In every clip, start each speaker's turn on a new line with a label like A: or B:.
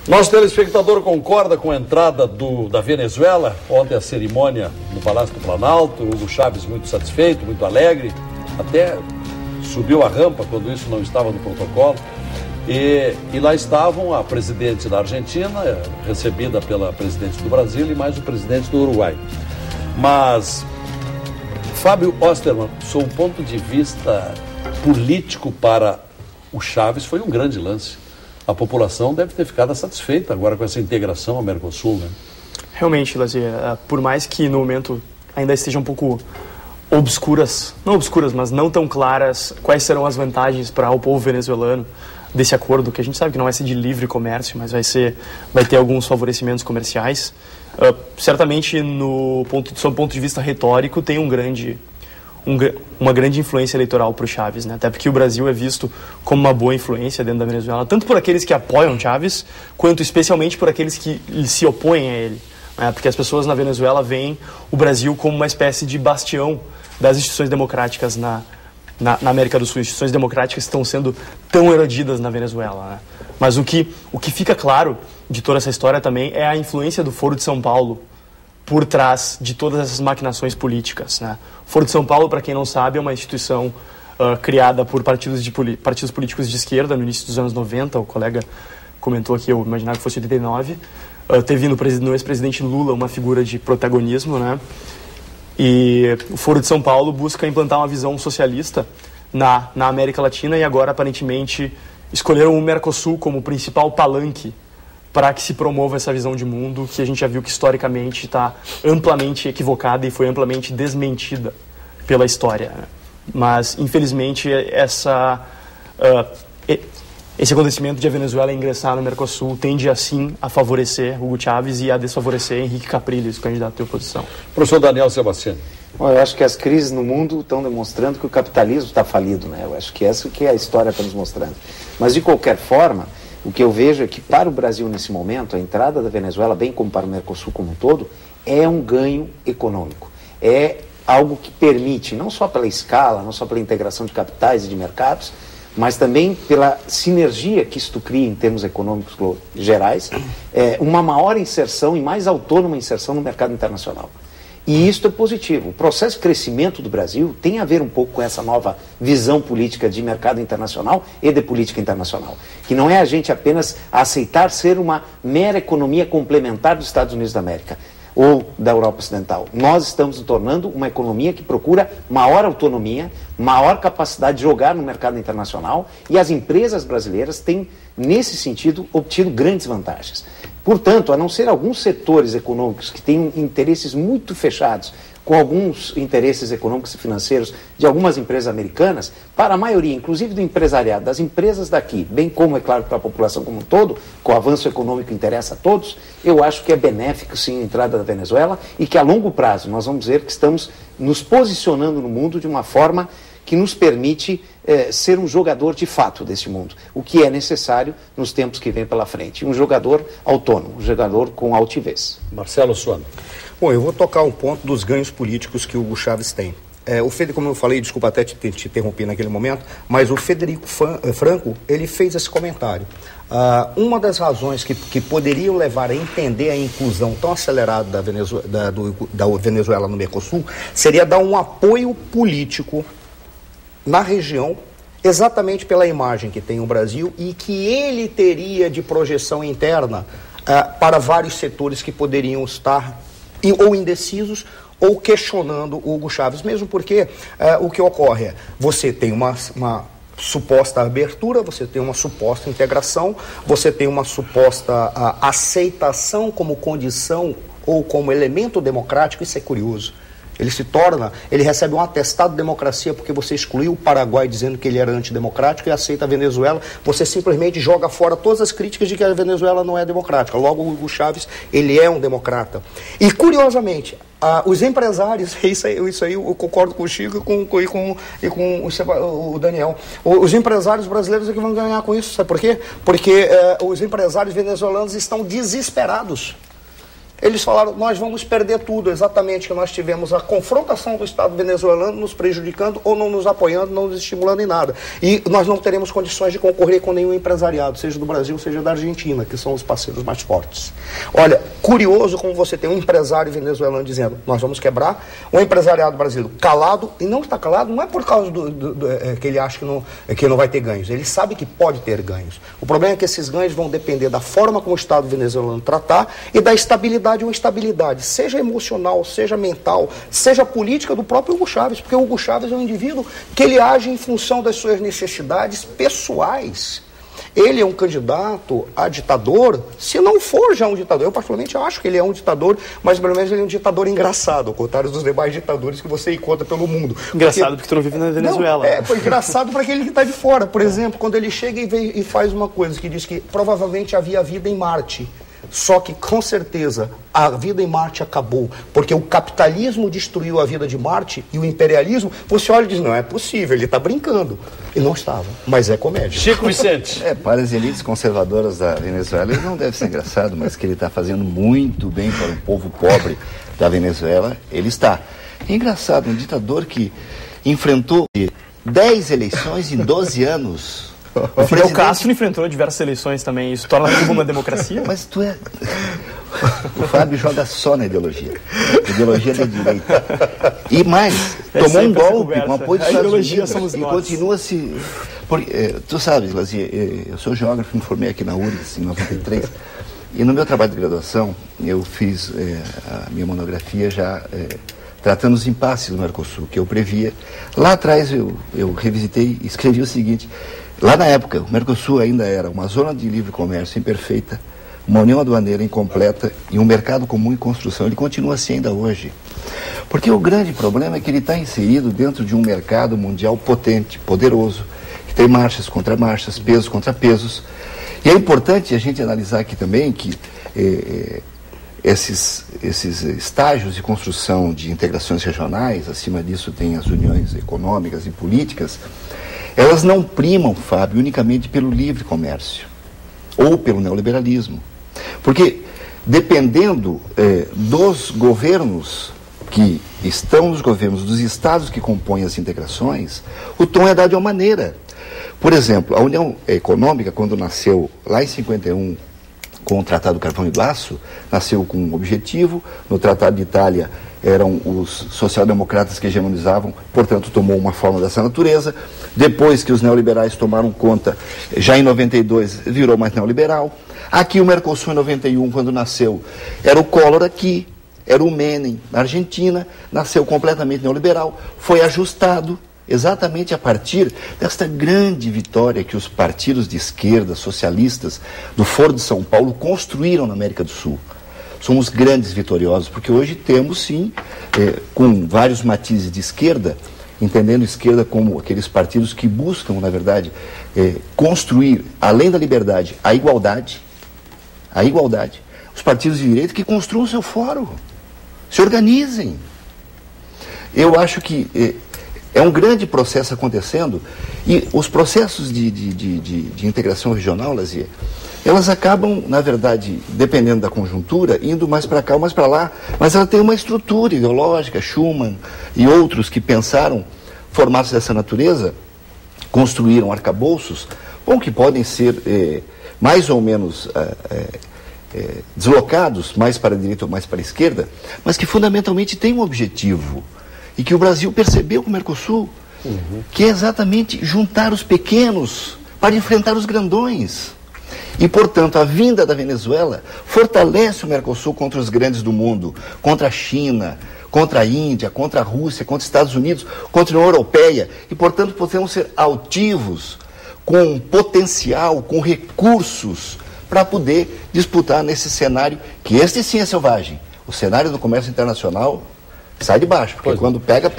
A: Nosso telespectador concorda com a entrada da Venezuela, ontem a cerimônia no Palácio do Planalto, Hugo Chávez muito satisfeito, muito alegre, até subiu a rampa quando isso não estava no protocolo, e lá estavam a presidente da Argentina, recebida pela presidente do Brasil e mais o presidente do Uruguai. Mas, Fábio Osterman, sob o ponto de vista político para o Chávez, foi um grande lance. A população deve ter ficado satisfeita agora com essa integração ao Mercosul, né?
B: Realmente, Lazier, por mais que no momento ainda estejam um pouco não obscuras, mas não tão claras quais serão as vantagens para o povo venezuelano desse acordo, que a gente sabe que não vai ser de livre comércio, mas vai ter alguns favorecimentos comerciais. Certamente, sob ponto de vista retórico, tem uma grande influência eleitoral para o Chávez, né? Até porque o Brasil é visto como uma boa influência dentro da Venezuela, tanto por aqueles que apoiam Chávez, quanto especialmente por aqueles que se opõem a ele, né? Porque as pessoas na Venezuela veem o Brasil como uma espécie de bastião das instituições democráticas na América do Sul. Instituições democráticas estão sendo tão erodidas na Venezuela, né? Mas o que fica claro de toda essa história também é a influência do Foro de São Paulo por trás de todas essas maquinações políticas, né? O Foro de São Paulo, para quem não sabe, é uma instituição criada por partidos políticos de esquerda no início dos anos 90. O colega comentou aqui, eu imaginava que fosse 89. Teve no ex-presidente Lula uma figura de protagonismo, né? E o Foro de São Paulo busca implantar uma visão socialista na América Latina e agora, aparentemente, escolheram o Mercosul como principal palanque para que se promova essa visão de mundo que a gente já viu que historicamente está amplamente equivocada e foi amplamente desmentida pela história. Mas, infelizmente, esse acontecimento de a Venezuela ingressar no Mercosul tende, assim, a favorecer Hugo Chávez e a desfavorecer Henrique Capriles, o candidato de oposição.
A: Professor Daniel Sebastiani.
C: Bom, eu acho que as crises no mundo estão demonstrando que o capitalismo está falido, né? Eu acho que essa que a história está nos mostrando. Mas, de qualquer forma, o que eu vejo é que para o Brasil nesse momento, a entrada da Venezuela, bem como para o Mercosul como um todo, é um ganho econômico. É algo que permite, não só pela escala, não só pela integração de capitais e de mercados, mas também pela sinergia que isto cria em termos econômicos gerais, uma maior inserção e mais autônoma inserção no mercado internacional. E isso é positivo. O processo de crescimento do Brasil tem a ver um pouco com essa nova visão política de mercado internacional e de política internacional, que não é a gente apenas aceitar ser uma mera economia complementar dos Estados Unidos da América ou da Europa Ocidental. Nós estamos nos tornando uma economia que procura maior autonomia, maior capacidade de jogar no mercado internacional, e as empresas brasileiras têm, nesse sentido, obtido grandes vantagens. Portanto, a não ser alguns setores econômicos que têm interesses muito fechados com alguns interesses econômicos e financeiros de algumas empresas americanas, para a maioria, inclusive do empresariado, das empresas daqui, bem como, é claro, para a população como um todo, com o avanço econômico que interessa a todos, eu acho que é benéfico, sim, a entrada da Venezuela e que, a longo prazo, nós vamos dizer que estamos nos posicionando no mundo de uma forma que nos permite ser um jogador de fato desse mundo, o que é necessário nos tempos que vêm pela frente. Um jogador autônomo, um jogador com altivez.
A: Marcelo Suano.
D: Bom, eu vou tocar um ponto dos ganhos políticos que o Hugo Chávez tem. Como eu falei, desculpa até te interromper naquele momento, mas o Federico Franco, ele fez esse comentário. Uma das razões que poderiam levar a entender a inclusão tão acelerada da Venezuela no Mercosul seria dar um apoio político na região, exatamente pela imagem que tem o Brasil e que ele teria de projeção interna para vários setores que poderiam estar ou indecisos ou questionando o Hugo Chávez, mesmo porque o que ocorre é, você tem uma suposta abertura, você tem uma suposta integração, você tem uma suposta aceitação como condição ou como elemento democrático, isso é curioso. Ele recebe um atestado de democracia porque você excluiu o Paraguai dizendo que ele era antidemocrático e aceita a Venezuela, você simplesmente joga fora todas as críticas de que a Venezuela não é democrática. Logo, o Hugo Chávez, ele é um democrata. E, curiosamente, os empresários, isso aí eu concordo com o Chico e com o Daniel, os empresários brasileiros é que vão ganhar com isso, sabe por quê? Porque os empresários venezuelanos estão desesperados. Eles falaram, nós vamos perder tudo, exatamente, que nós tivemos a confrontação do Estado venezuelano nos prejudicando ou não nos apoiando, não nos estimulando em nada. E nós não teremos condições de concorrer com nenhum empresariado, seja do Brasil, seja da Argentina, que são os parceiros mais fortes. Olha, curioso como você tem um empresário venezuelano dizendo, nós vamos quebrar, um empresariado brasileiro calado, e não está calado, não é por causa que ele acha que não vai ter ganhos, ele sabe que pode ter ganhos. O problema é que esses ganhos vão depender da forma como o Estado venezuelano tratar e da estabilidade ou instabilidade, seja emocional, seja mental, seja política do próprio Hugo Chávez, porque o Hugo Chávez é um indivíduo que ele age em função das suas necessidades pessoais. Ele é um candidato a ditador, se não for já um ditador. Eu particularmente acho que ele é um ditador, mas pelo menos ele é um ditador engraçado, ao contrário dos demais ditadores que você encontra pelo mundo.
B: Engraçado porque tu não vive na Venezuela.
D: Não, foi engraçado para aquele que está de fora. Por exemplo, quando ele chega e faz uma coisa que diz que provavelmente havia vida em Marte. Só que, com certeza, a vida em Marte acabou, porque o capitalismo destruiu a vida de Marte e o imperialismo, você olha e diz, não é possível, ele está brincando. E não estava, mas é comédia.
A: Chico Vicente.
E: Para as elites conservadoras da Venezuela, ele não deve ser engraçado, mas que ele está fazendo muito bem para o povo pobre da Venezuela, ele está. É engraçado, um ditador que enfrentou 10 eleições em 12 anos.
B: O Fidel Castro enfrentou diversas eleições também. Isso torna Cuba uma democracia?
E: Mas tu é... O Fábio joga só na ideologia. Ideologia da direita. E mais, tomou um golpe com apoio dos Estados Unidos e continua se... Porque, tu sabes, Lazier, eu sou geógrafo, me formei aqui na URGS em 93. E no meu trabalho de graduação, eu fiz a minha monografia já... tratando os impasses do Mercosul, que eu previa. Lá atrás eu revisitei e escrevi o seguinte... Lá na época, o Mercosul ainda era uma zona de livre comércio imperfeita, uma união aduaneira incompleta e um mercado comum em construção. Ele continua assim ainda hoje. Porque o grande problema é que ele está inserido dentro de um mercado mundial potente, poderoso, que tem marchas contra marchas, pesos contra pesos. E é importante a gente analisar aqui também que esses estágios de construção de integrações regionais, acima disso tem as uniões econômicas e políticas, elas não primam, Fábio, unicamente pelo livre comércio ou pelo neoliberalismo. Porque, dependendo dos governos que estão nos governos dos estados que compõem as integrações, o tom é dado de uma maneira. Por exemplo, a União Econômica, quando nasceu lá em 51, com o Tratado do Carvão e do Aço, nasceu com um objetivo. No Tratado de Itália eram os social-democratas que hegemonizavam, portanto tomou uma forma dessa natureza. Depois que os neoliberais tomaram conta, já em 92 virou mais neoliberal. Aqui o Mercosul em 91, quando nasceu, era o Collor aqui, era o Menem na Argentina, nasceu completamente neoliberal, foi ajustado exatamente a partir desta grande vitória que os partidos de esquerda, socialistas, do Foro de São Paulo construíram na América do Sul. Somos grandes vitoriosos, porque hoje temos, sim, com vários matizes de esquerda, entendendo esquerda como aqueles partidos que buscam, na verdade, construir, além da liberdade, a igualdade, os partidos de direita que construam o seu fórum, se organizem. Eu acho que é um grande processo acontecendo, e os processos de integração regional, Lazier, elas acabam, na verdade, dependendo da conjuntura, indo mais para cá ou mais para lá, mas ela tem uma estrutura ideológica. Schuman e outros que pensaram formatos dessa natureza, construíram arcabouços, que podem ser mais ou menos deslocados, mais para a direita ou mais para a esquerda, mas que fundamentalmente têm um objetivo, e que o Brasil percebeu com o Mercosul, que é exatamente juntar os pequenos para enfrentar os grandões. E, portanto, a vinda da Venezuela fortalece o Mercosul contra os grandes do mundo, contra a China, contra a Índia, contra a Rússia, contra os Estados Unidos, contra a União Europeia. E, portanto, podemos ser altivos, com potencial, com recursos, para poder disputar nesse cenário, que este sim é selvagem. O cenário do comércio internacional sai de baixo, porque quando pega...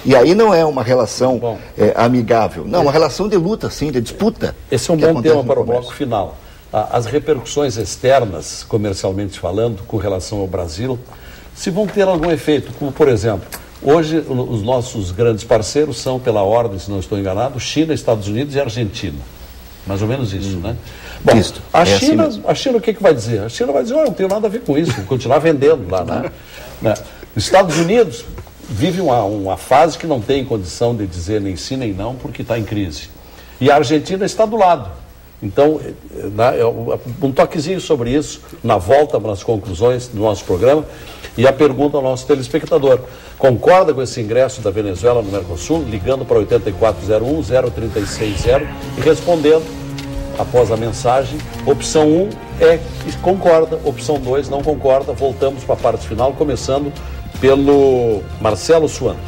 E: E aí não é uma relação amigável. Não, uma relação de luta, sim, de disputa.
A: Esse é um bom tema para o bloco final. As repercussões externas, comercialmente falando, com relação ao Brasil, se vão ter algum efeito, como, por exemplo, hoje os nossos grandes parceiros são, pela ordem, se não estou enganado, China, Estados Unidos e Argentina. Mais ou menos isso, né? Bom,
E: Isso,
A: a
E: é
A: China,
E: assim mesmo.
A: a China o que vai dizer? A China vai dizer, não tenho nada a ver com isso, vou continuar vendendo lá, né? Os Estados Unidos vive uma fase que não tem condição de dizer nem sim nem não, porque está em crise. E a Argentina está do lado. Então, um toquezinho sobre isso, na volta, nas conclusões do nosso programa, e a pergunta ao nosso telespectador. Concorda com esse ingresso da Venezuela no Mercosul? Ligando para 8401-0360 e respondendo, após a mensagem, opção 1 é que concorda, opção 2 não concorda. Voltamos para a parte final, começando pelo Marcelo Suano.